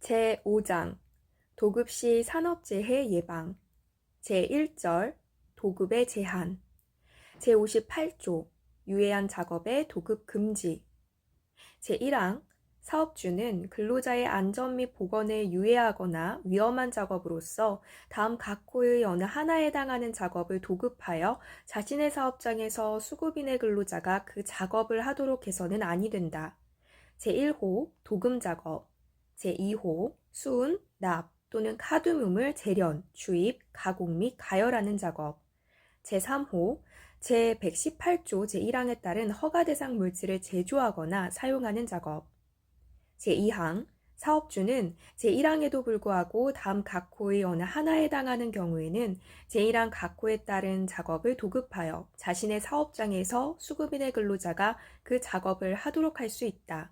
제5장 도급시 산업재해 예방 제1절 도급의 제한 제58조 유해한 작업의 도급 금지 제1항 사업주는 근로자의 안전 및 보건에 유해하거나 위험한 작업으로서 다음 각호의 어느 하나에 해당하는 작업을 도급하여 자신의 사업장에서 수급인의 근로자가 그 작업을 하도록 해서는 아니 된다. 제1호 도금 작업 제2호 수은, 납 또는 카드뮴을 재련, 주입, 가공 및 가열하는 작업 제3호 제118조 제1항에 따른 허가 대상 물질을 제조하거나 사용하는 작업 제2항 사업주는 제1항에도 불구하고 다음 각 호의 어느 하나에 해당하는 경우에는 제1항 각 호에 따른 작업을 도급하여 자신의 사업장에서 수급인의 근로자가 그 작업을 하도록 할 수 있다.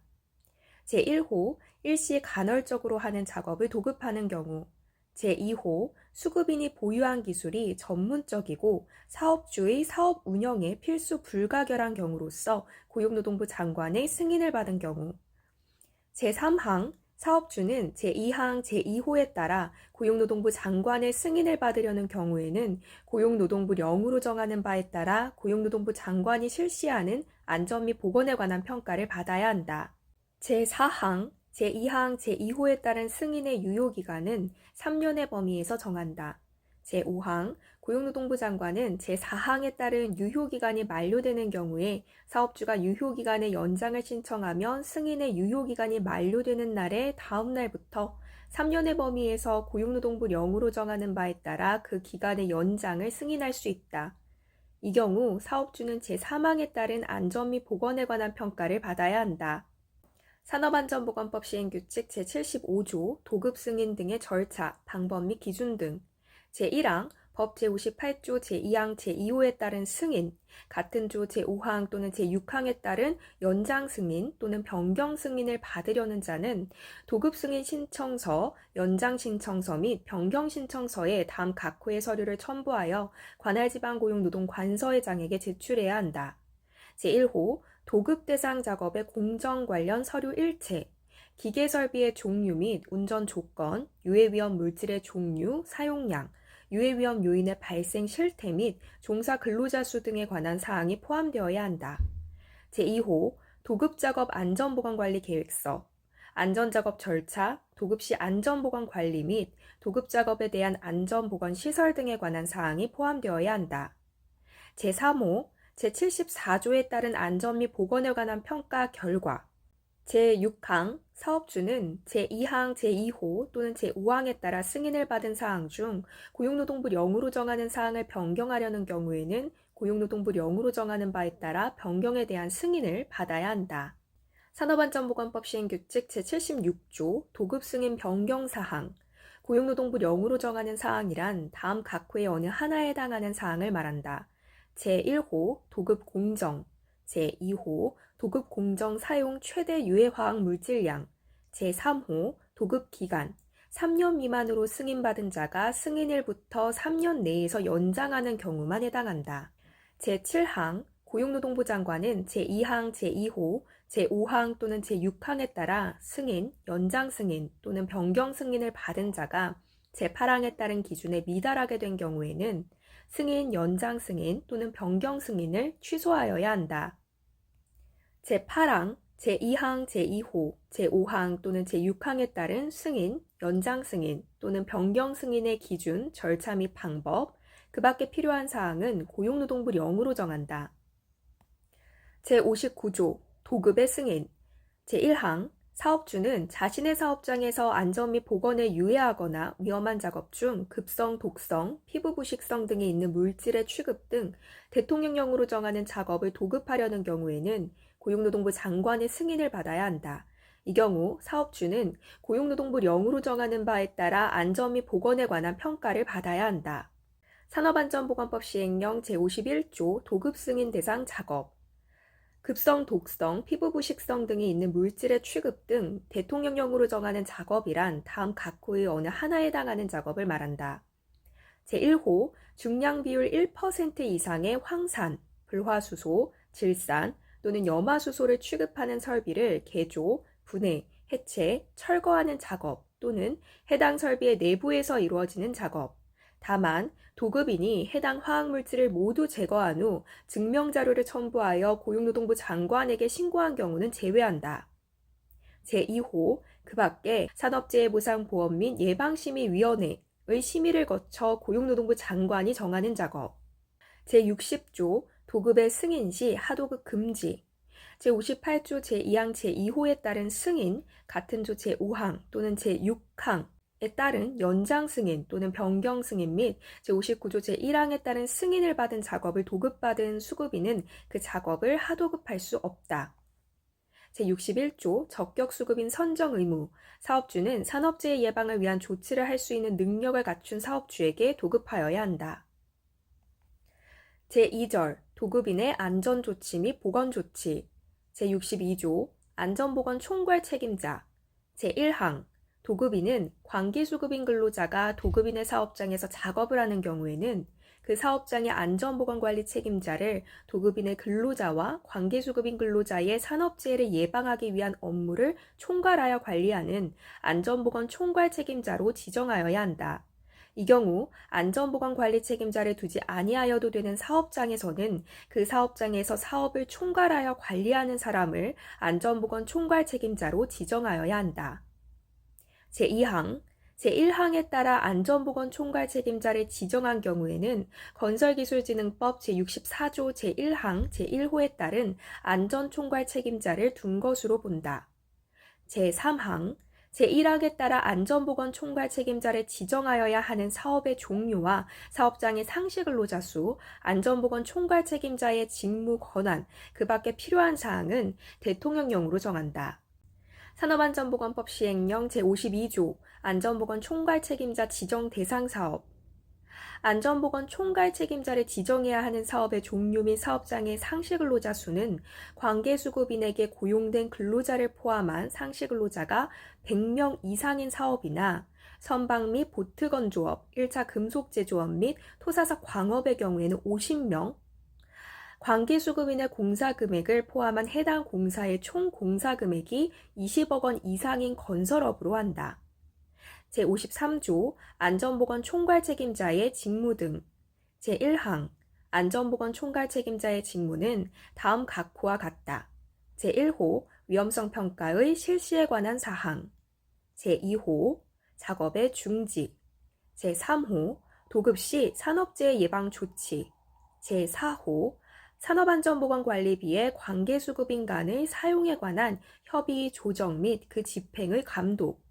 제1호 일시 간헐적으로 하는 작업을 도급하는 경우 제2호 수급인이 보유한 기술이 전문적이고 사업주의 사업 운영에 필수 불가결한 경우로서 고용노동부 장관의 승인을 받은 경우 제3항 사업주는 제2항 제2호에 따라 고용노동부 장관의 승인을 받으려는 경우에는 고용노동부 령으로 정하는 바에 따라 고용노동부 장관이 실시하는 안전 및 보건에 관한 평가를 받아야 한다. 제4항 제2항 제2호에 따른 승인의 유효기간은 3년의 범위에서 정한다. 제5항 고용노동부 장관은 제4항에 따른 유효기간이 만료되는 경우에 사업주가 유효기간의 연장을 신청하면 승인의 유효기간이 만료되는 날의 다음 날부터 3년의 범위에서 고용노동부 령으로 정하는 바에 따라 그 기간의 연장을 승인할 수 있다. 이 경우 사업주는 제3항에 따른 안전 및 보건에 관한 평가를 받아야 한다. 산업안전보건법 시행규칙 제75조 도급 승인 등의 절차, 방법 및 기준 등 제1항 법 제58조 제2항 제2호에 따른 승인, 같은 조 제5항 또는 제6항에 따른 연장 승인 또는 변경 승인을 받으려는 자는 도급 승인 신청서, 연장 신청서 및 변경 신청서에 다음 각 호의 서류를 첨부하여 관할지방고용노동관서회장에게 제출해야 한다. 제1호 도급 대상 작업의 공정 관련 서류 일체, 기계 설비의 종류 및 운전 조건, 유해 위험 물질의 종류, 사용량, 유해 위험 요인의 발생 실태 및 종사 근로자 수 등에 관한 사항이 포함되어야 한다. 제2호 도급 작업 안전보건 관리 계획서, 안전작업 절차, 도급 시 안전보건 관리 및 도급 작업에 대한 안전보건 시설 등에 관한 사항이 포함되어야 한다. 제3호 제74조에 따른 안전 및 보건에 관한 평가 결과 제6항 사업주는 제2항 제2호 또는 제5항에 따라 승인을 받은 사항 중 고용노동부 령으로 정하는 사항을 변경하려는 경우에는 고용노동부 령으로 정하는 바에 따라 변경에 대한 승인을 받아야 한다. 산업안전보건법 시행규칙 제76조 도급승인 변경사항 고용노동부 령으로 정하는 사항이란 다음 각 호의 어느 하나에 해당하는 사항을 말한다. 제1호 도급 공정, 제2호 도급 공정 사용 최대 유해화학 물질량, 제3호 도급 기간, 3년 미만으로 승인받은 자가 승인일부터 3년 내에서 연장하는 경우만 해당한다. 제7항 고용노동부 장관은 제2항 제2호, 제5항 또는 제6항에 따라 승인, 연장 승인 또는 변경 승인을 받은 자가 제8항에 따른 기준에 미달하게 된 경우에는 승인, 연장 승인 또는 변경 승인을 취소하여야 한다. 제8항, 제2항, 제2호, 제5항 또는 제6항에 따른 승인, 연장 승인 또는 변경 승인의 기준, 절차 및 방법, 그 밖에 필요한 사항은 고용노동부 령으로 정한다. 제59조 도급의 승인 제1항 사업주는 자신의 사업장에서 안전 및 보건에 유해하거나 위험한 작업 중 급성, 독성, 피부 부식성 등이 있는 물질의 취급 등 대통령령으로 정하는 작업을 도급하려는 경우에는 고용노동부 장관의 승인을 받아야 한다. 이 경우 사업주는 고용노동부 령으로 정하는 바에 따라 안전 및 보건에 관한 평가를 받아야 한다. 산업안전보건법 시행령 제51조 도급승인 대상 작업 급성, 독성, 피부 부식성 등이 있는 물질의 취급 등 대통령령으로 정하는 작업이란 다음 각 호의 어느 하나에 해당하는 작업을 말한다. 제1호 중량 비율 1% 이상의 황산, 불화수소, 질산 또는 염화수소를 취급하는 설비를 개조, 분해, 해체, 철거하는 작업 또는 해당 설비의 내부에서 이루어지는 작업. 다만 도급인이 해당 화학물질을 모두 제거한 후 증명자료를 첨부하여 고용노동부 장관에게 신고한 경우는 제외한다. 제2호, 그 밖에 산업재해보상보험 및 예방심의위원회의 심의를 거쳐 고용노동부 장관이 정하는 작업. 제60조, 도급의 승인 시 하도급 금지. 제58조 제2항 제2호에 따른 승인, 같은 조 제5항 또는 제6항에 따른 연장 승인 또는 변경 승인 및 제59조 제1항에 따른 승인을 받은 작업을 도급받은 수급인은 그 작업을 하도급할 수 없다. 제61조 적격수급인 선정 의무. 사업주는 산업재해 예방을 위한 조치를 할 수 있는 능력을 갖춘 사업주에게 도급하여야 한다. 제2절 도급인의 안전조치 및 보건조치. 제62조 안전보건 총괄 책임자. 제1항 도급인은 관계수급인 근로자가 도급인의 사업장에서 작업을 하는 경우에는 그 사업장의 안전보건관리 책임자를 도급인의 근로자와 관계수급인 근로자의 산업재해를 예방하기 위한 업무를 총괄하여 관리하는 안전보건 총괄 책임자로 지정하여야 한다. 이 경우 안전보건관리 책임자를 두지 아니하여도 되는 사업장에서는 그 사업장에서 사업을 총괄하여 관리하는 사람을 안전보건 총괄 책임자로 지정하여야 한다. 제2항, 제1항에 따라 안전보건 총괄 책임자를 지정한 경우에는 건설기술진흥법 제64조 제1항 제1호에 따른 안전총괄 책임자를 둔 것으로 본다. 제3항, 제1항에 따라 안전보건 총괄 책임자를 지정하여야 하는 사업의 종류와 사업장의 상시 근로자 수, 안전보건 총괄 책임자의 직무 권한, 그 밖에 필요한 사항은 대통령령으로 정한다. 산업안전보건법 시행령 제52조 안전보건 총괄 책임자 지정 대상 사업. 안전보건 총괄 책임자를 지정해야 하는 사업의 종류 및 사업장의 상시 근로자 수는 관계수급인에게 고용된 근로자를 포함한 상시 근로자가 100명 이상인 사업이나 선박 및 보트 건조업, 1차 금속 제조업 및 토사사 광업의 경우에는 50명, 관계수급인의 공사 금액을 포함한 해당 공사의 총 공사 금액이 20억 원 이상인 건설업으로 한다. 제53조 안전보건 총괄 책임자의 직무 등. 제1항 안전보건 총괄 책임자의 직무는 다음 각호와 같다. 제1호 위험성 평가의 실시에 관한 사항. 제2호 작업의 중지. 제3호 도급 시 산업재해 예방 조치. 제4호 산업안전보건관리비의 관계수급인 간의 사용에 관한 협의 조정 및 그 집행의 감독.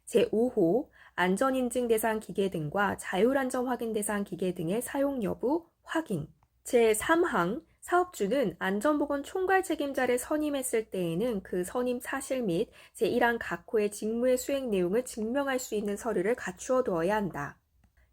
제5호 안전인증 대상 기계 등과 자율안전 확인 대상 기계 등의 사용 여부 확인. 제3항 사업주는 안전보건 총괄 책임자를 선임했을 때에는 그 선임 사실 및 제1항 각호의 직무의 수행 내용을 증명할 수 있는 서류를 갖추어 두어야 한다.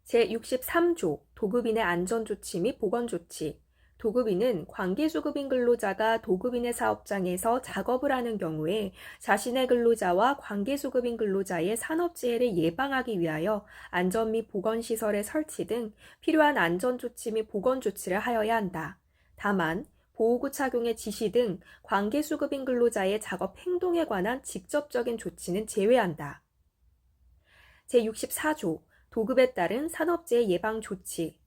제63조 도급인의 안전조치 및 보건조치. 도급인은 관계수급인 근로자가 도급인의 사업장에서 작업을 하는 경우에 자신의 근로자와 관계수급인 근로자의 산업재해를 예방하기 위하여 안전 및 보건시설의 설치 등 필요한 안전조치 및 보건조치를 하여야 한다. 다만 보호구 착용의 지시 등 관계수급인 근로자의 작업 행동에 관한 직접적인 조치는 제외한다. 제64조 도급에 따른 산업재해 예방 조치.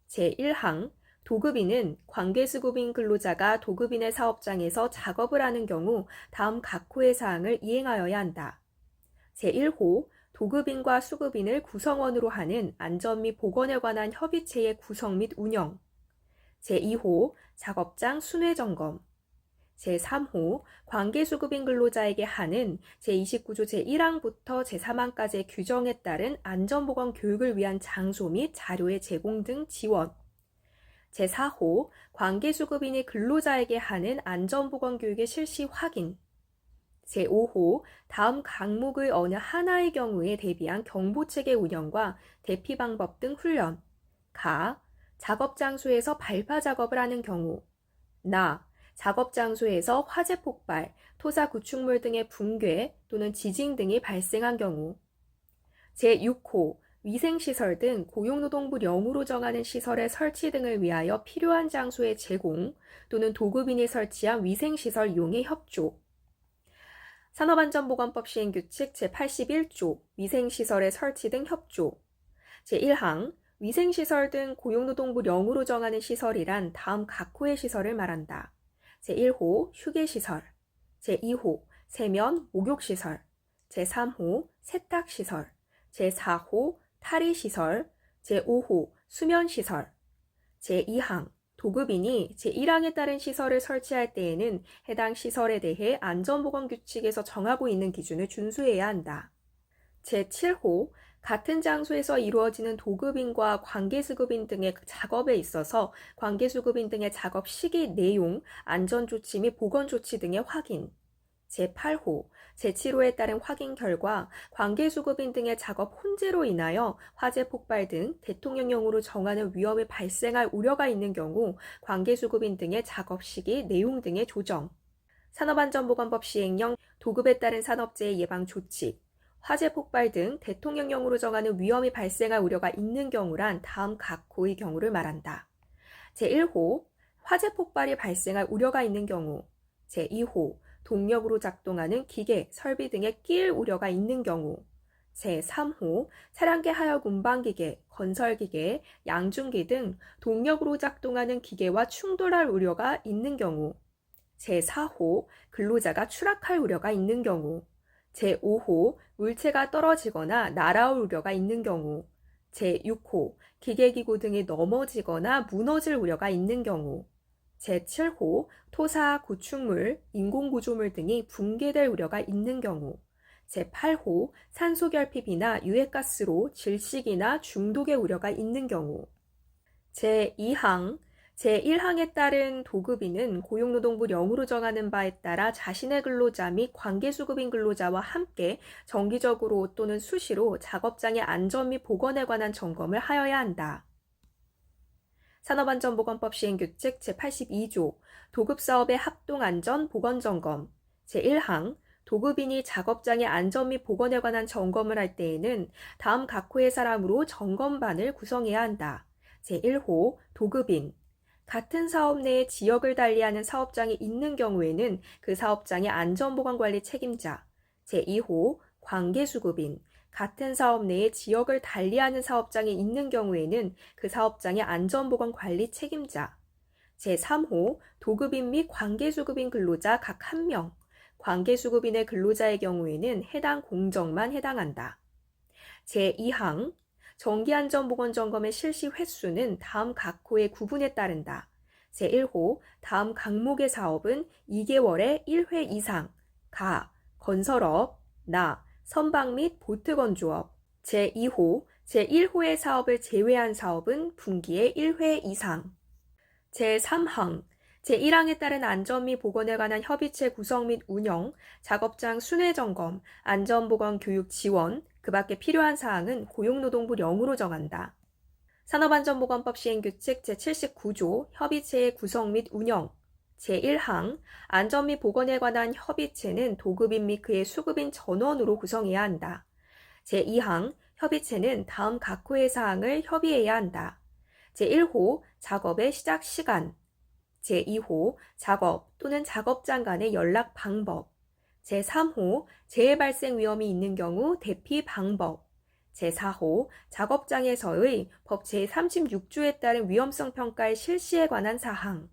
제1항 도급인은 관계수급인 근로자가 도급인의 사업장에서 작업을 하는 경우 다음 각호의 사항을 이행하여야 한다. 제1호 도급인과 수급인을 구성원으로 하는 안전 및 보건에 관한 협의체의 구성 및 운영. 제2호 작업장 순회 점검. 제3호 관계수급인 근로자에게 하는 제29조 제1항부터 제3항까지의 규정에 따른 안전보건 교육을 위한 장소 및 자료의 제공 등 지원. 제4호 관계수급인이 근로자에게 하는 안전보건교육의 실시 확인. 제5호 다음 강목의 어느 하나의 경우에 대비한 경보체계 운영과 대피 방법 등 훈련. 가 작업장소에서 발파 작업을 하는 경우. 나 작업장소에서 화재 폭발, 토사 구축물 등의 붕괴 또는 지진 등이 발생한 경우. 제6호 위생시설 등 고용노동부령으로 정하는 시설의 설치 등을 위하여 필요한 장소의 제공 또는 도급인이 설치한 위생시설 이용의 협조. 산업안전보건법 시행규칙 제81조 위생시설의 설치 등 협조. 제1항 위생시설 등 고용노동부 령으로 정하는 시설이란 다음 각호의 시설을 말한다. 제1호 휴게시설, 제2호 세면 목욕시설, 제3호 세탁시설, 제4호 탈의시설, 제5호 수면시설. 제2항 도급인이 제1항에 따른 시설을 설치할 때에는 해당 시설에 대해 안전보건규칙에서 정하고 있는 기준을 준수해야 한다. 제7호 같은 장소에서 이루어지는 도급인과 관계수급인 등의 작업에 있어서 관계수급인 등의 작업 시기 내용, 안전조치 및 보건조치 등의 확인. 제8호, 제7호에 따른 확인 결과 관계수급인 등의 작업 혼재로 인하여 화재 폭발 등 대통령령으로 정하는 위험이 발생할 우려가 있는 경우 관계수급인 등의 작업 시기 내용 등의 조정. 산업안전보건법 시행령 도급에 따른 산업재해 예방 조치. 화재 폭발 등 대통령령으로 정하는 위험이 발생할 우려가 있는 경우란 다음 각호의 경우를 말한다. 제1호, 화재 폭발이 발생할 우려가 있는 경우. 제2호, 동력으로 작동하는 기계, 설비 등에 끼일 우려가 있는 경우. 제3호, 차량계 하역 운반기계, 건설기계, 양중기 등 동력으로 작동하는 기계와 충돌할 우려가 있는 경우. 제4호, 근로자가 추락할 우려가 있는 경우. 제5호, 물체가 떨어지거나 날아올 우려가 있는 경우. 제6호, 기계기구 등이 넘어지거나 무너질 우려가 있는 경우. 제7호, 토사, 구축물, 인공구조물 등이 붕괴될 우려가 있는 경우. 제8호, 산소결핍이나 유해가스로 질식이나 중독의 우려가 있는 경우. 제2항, 제1항에 따른 도급인은 고용노동부 령으로 정하는 바에 따라 자신의 근로자 및 관계수급인 근로자와 함께 정기적으로 또는 수시로 작업장의 안전 및 보건에 관한 점검을 하여야 한다. 산업안전보건법 시행규칙 제82조 도급사업의 합동안전 보건점검. 제1항 도급인이 작업장의 안전 및 보건에 관한 점검을 할 때에는 다음 각호의 사람으로 점검반을 구성해야 한다. 제1호 도급인. 같은 사업 내에 지역을 달리하는 사업장이 있는 경우에는 그 사업장의 안전보건관리 책임자. 제2호 관계수급인. 같은 사업 내에 지역을 달리하는 사업장이 있는 경우에는 그 사업장의 안전보건관리 책임자. 제3호 도급인 및 관계수급인 근로자 각 1명. 관계수급인의 근로자의 경우에는 해당 공정만 해당한다. 제2항 정기안전보건점검의 실시 횟수는 다음 각호의 구분에 따른다. 제1호 다음 각목의 사업은 2개월에 1회 이상, 가, 건설업, 나, 선박 및 보트 건조업. 제2호, 제1호의 사업을 제외한 사업은 분기에 1회 이상. 제3항, 제1항에 따른 안전 및 보건에 관한 협의체 구성 및 운영, 작업장 순회 점검, 안전보건 교육 지원, 그 밖에 필요한 사항은 고용노동부 령으로 정한다. 산업안전보건법 시행규칙 제79조 협의체의 구성 및 운영. 제1항 안전 및 보건에 관한 협의체는 도급인 및 그의 수급인 전원으로 구성해야 한다. 제2항 협의체는 다음 각호의 사항을 협의해야 한다. 제1호 작업의 시작 시간. 제2호 작업 또는 작업장 간의 연락 방법. 제3호 재해 발생 위험이 있는 경우 대피 방법. 제4호 작업장에서의 법 제36조에 따른 위험성 평가의 실시에 관한 사항.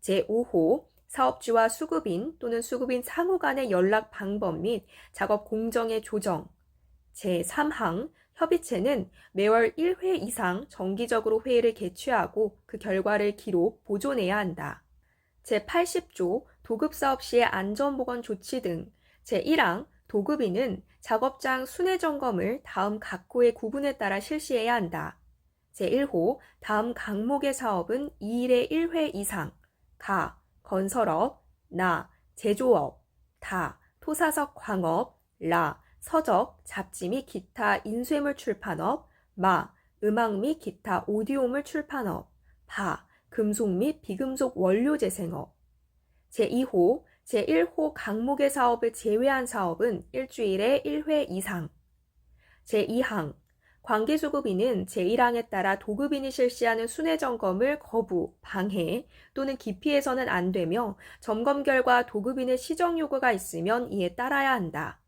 제5호 사업주와 수급인 또는 수급인 상호 간의 연락 방법 및 작업 공정의 조정. 제3항 협의체는 매월 1회 이상 정기적으로 회의를 개최하고 그 결과를 기록, 보존해야 한다. 제80조 도급사업 시의 안전보건 조치 등. 제1항 도급인은 작업장 순회 점검을 다음 각호의 구분에 따라 실시해야 한다. 제1호 다음 각목의 사업은 2일에 1회 이상, 가, 건설업, 나, 제조업, 다, 토사석 광업, 라, 서적, 잡지 및 기타 인쇄물 출판업, 마, 음악 및 기타 오디오물 출판업, 바, 금속 및 비금속 원료 재생업. 제2호, 제1호 각목의 사업을 제외한 사업은 일주일에 1회 이상. 제2항, 관계수급인은 제1항에 따라 도급인이 실시하는 순회 점검을 거부, 방해 또는 기피해서는 안 되며 점검 결과 도급인의 시정 요구가 있으면 이에 따라야 한다.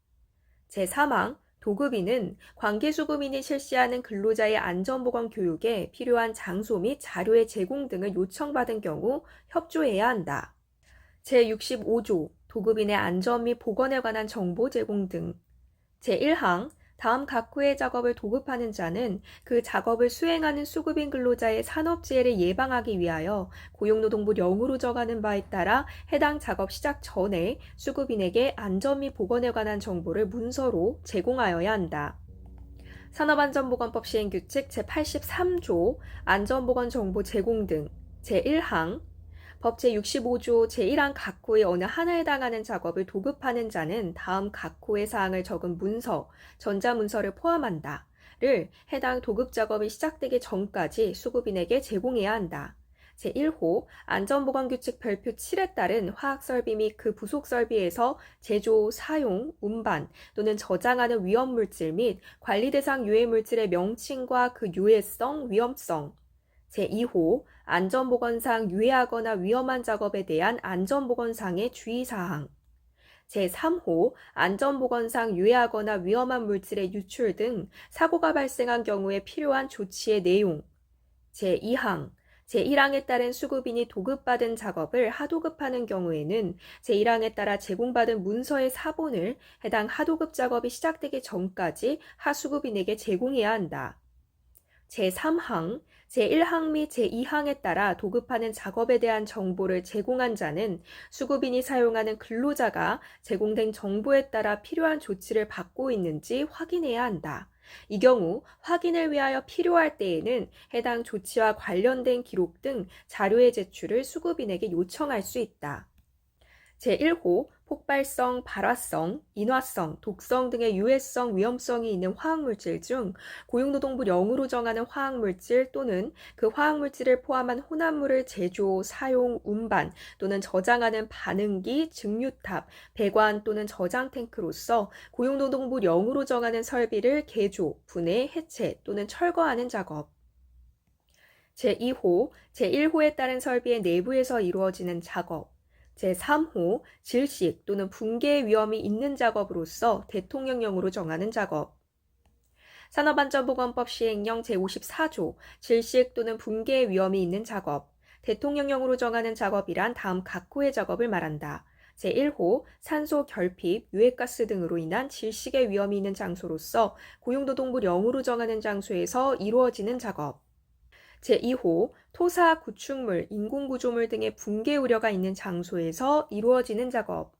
제3항 도급인은 관계수급인이 실시하는 근로자의 안전보건 교육에 필요한 장소 및 자료의 제공 등을 요청받은 경우 협조해야 한다. 제65조 도급인의 안전 및 보건에 관한 정보 제공 등. 제1항 다음 각 호의 작업을 도급하는 자는 그 작업을 수행하는 수급인 근로자의 산업재해를 예방하기 위하여 고용노동부 령으로 정하는 바에 따라 해당 작업 시작 전에 수급인에게 안전 및 보건에 관한 정보를 문서로 제공하여야 한다. 산업안전보건법 시행규칙 제83조 안전보건 정보 제공 등. 제1항 법 제65조 제1항 각 호의 어느 하나에 해당하는 작업을 도급하는 자는 다음 각 호의 사항을 적은 문서, 전자문서를 포함한다를 해당 도급 작업이 시작되기 전까지 수급인에게 제공해야 한다. 제1호 안전보건규칙 별표 7에 따른 화학설비 및 그 부속설비에서 제조, 사용, 운반 또는 저장하는 위험물질 및 관리대상 유해물질의 명칭과 그 유해성, 위험성. 제2호 안전보건상 유해하거나 위험한 작업에 대한 안전보건상의 주의사항. 제3호 안전보건상 유해하거나 위험한 물질의 유출 등 사고가 발생한 경우에 필요한 조치의 내용. 제2항 제1항에 따른 수급인이 도급받은 작업을 하도급하는 경우에는 제1항에 따라 제공받은 문서의 사본을 해당 하도급 작업이 시작되기 전까지 하수급인에게 제공해야 한다. 제3항, 제1항 및 제2항에 따라 도급하는 작업에 대한 정보를 제공한 자는 수급인이 사용하는 근로자가 제공된 정보에 따라 필요한 조치를 받고 있는지 확인해야 한다. 이 경우 확인을 위하여 필요할 때에는 해당 조치와 관련된 기록 등 자료의 제출을 수급인에게 요청할 수 있다. 제1호 폭발성, 발화성, 인화성, 독성 등의 유해성, 위험성이 있는 화학물질 중 고용노동부 령으로 정하는 화학물질 또는 그 화학물질을 포함한 혼합물을 제조, 사용, 운반 또는 저장하는 반응기, 증류탑, 배관 또는 저장 탱크로서 고용노동부 령으로 정하는 설비를 개조, 분해, 해체 또는 철거하는 작업. 제2호, 제1호에 따른 설비의 내부에서 이루어지는 작업. 제3호 질식 또는 붕괴의 위험이 있는 작업으로서 대통령령으로 정하는 작업. 산업안전보건법 시행령 제54조 질식 또는 붕괴의 위험이 있는 작업. 대통령령으로 정하는 작업이란 다음 각 호의 작업을 말한다. 제1호 산소 결핍, 유해가스 등으로 인한 질식의 위험이 있는 장소로서 고용노동부 령으로 정하는 장소에서 이루어지는 작업. 제2호 토사, 구축물, 인공구조물 등의 붕괴 우려가 있는 장소에서 이루어지는 작업.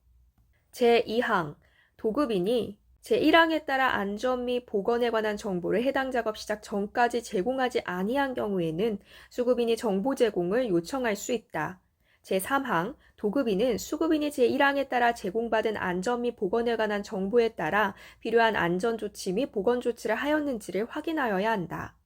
제2항 도급인이 제1항에 따라 안전 및 보건에 관한 정보를 해당 작업 시작 전까지 제공하지 아니한 경우에는 수급인이 정보 제공을 요청할 수 있다. 제3항 도급인은 수급인이 제1항에 따라 제공받은 안전 및 보건에 관한 정보에 따라 필요한 안전조치 및 보건조치를 하였는지를 확인하여야 한다.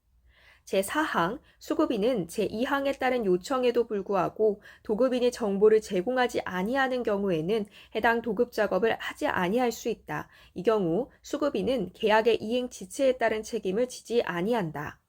제4항 수급인은 제2항에 따른 요청에도 불구하고 도급인이 정보를 제공하지 아니하는 경우에는 해당 도급 작업을 하지 아니할 수 있다. 이 경우 수급인은 계약의 이행 지체에 따른 책임을 지지 아니한다.